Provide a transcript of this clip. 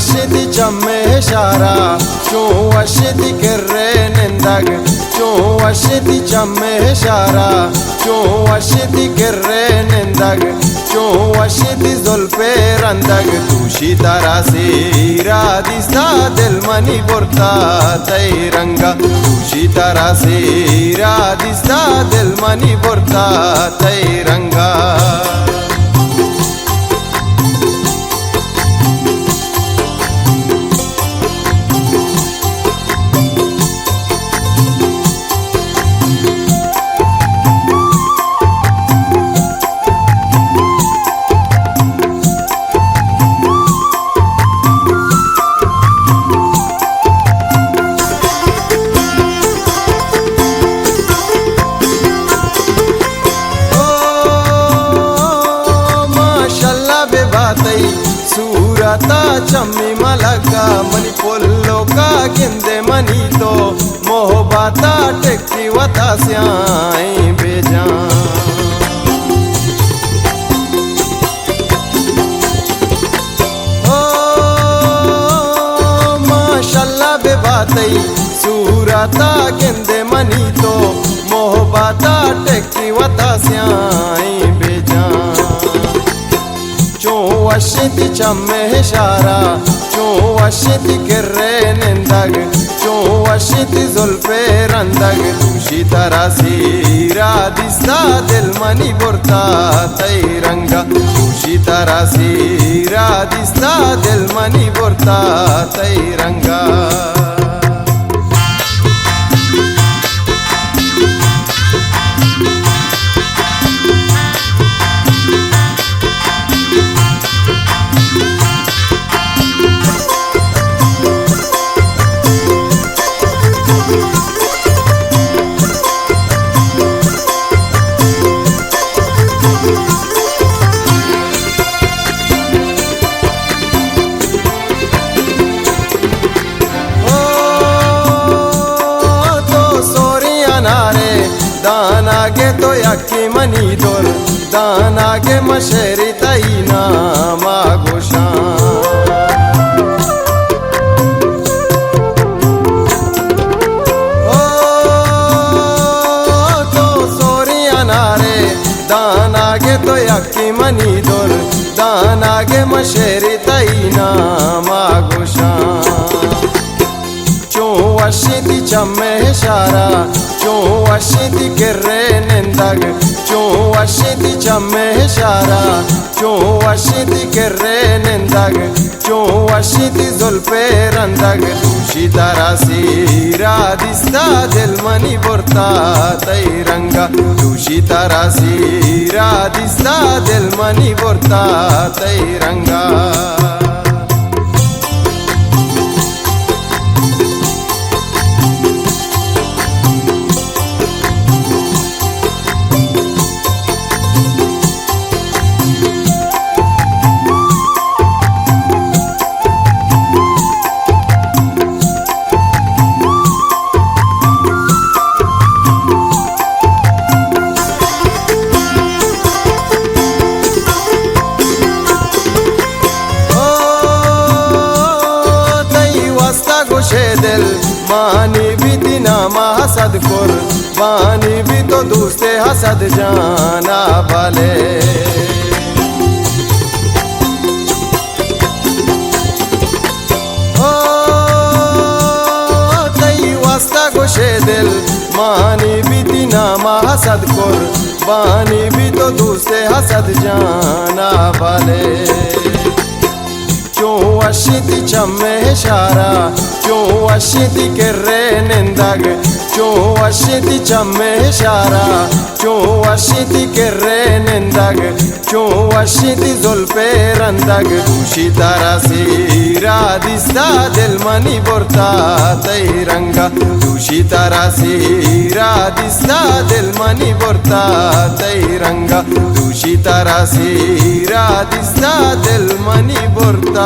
ashiti chamme shara Chon ashiti kerrene ndag Chon ashiti chamme shara Chon ashiti kerrene ndag Chon ashiti zolpe randag Tushi tarase iradista del mani porta tairanga Tushi tarase iradista del mani porta tairanga सूरता Chammi मलका money पोल्लो का गिंदे money तो मोहबाता techie वता स्याई बेजान ओ माशाल्लाह बेबातई सूरता गिंदे money तो मोहबाता techie वता स्याई बेजान Chon ashiti chamme shara Chon ashiti kerrene ndag Chon ashiti zolpe randag Tushi tarasi iradista del mani porta tairanga Tushi tarasi iradista del mani porta tairanga दाना के तो यकी मनी दोर दाना के मशेरी तईना मागोशान ओ तो सोरिया नारे दाना के तो यकी मनी दोर दाना के मशेरी तईना मागोशान Chon ashiti chamme shara Chon ashiti kerrene ndag Chon ashiti chamme shara Chon ashiti kerrene ndag Chon ashiti zolpe randag Tushi tarasi iradista del mani porta tairanga Tushi tarasi iradista del mani porta tairanga दिल मानी भी दिना हसद कुर बानी भी तो दूसरे हसद जाना वाले ओ तई वास्ता गोशे दिल मानी भी दिना हसद कुर बानी भी तो दूसरे हसद जाना वाले Chon ashiti chamme shara Chon ashiti kerrene ndag Chon ashiti chamme shara Chon ashiti kerrene ndag Chon ashiti zolpe randag Tushi tarasi iradista del mani porta tairanga Tushi tarasi iradista del mani porta tairanga Tushi tarasi iradista del mani porta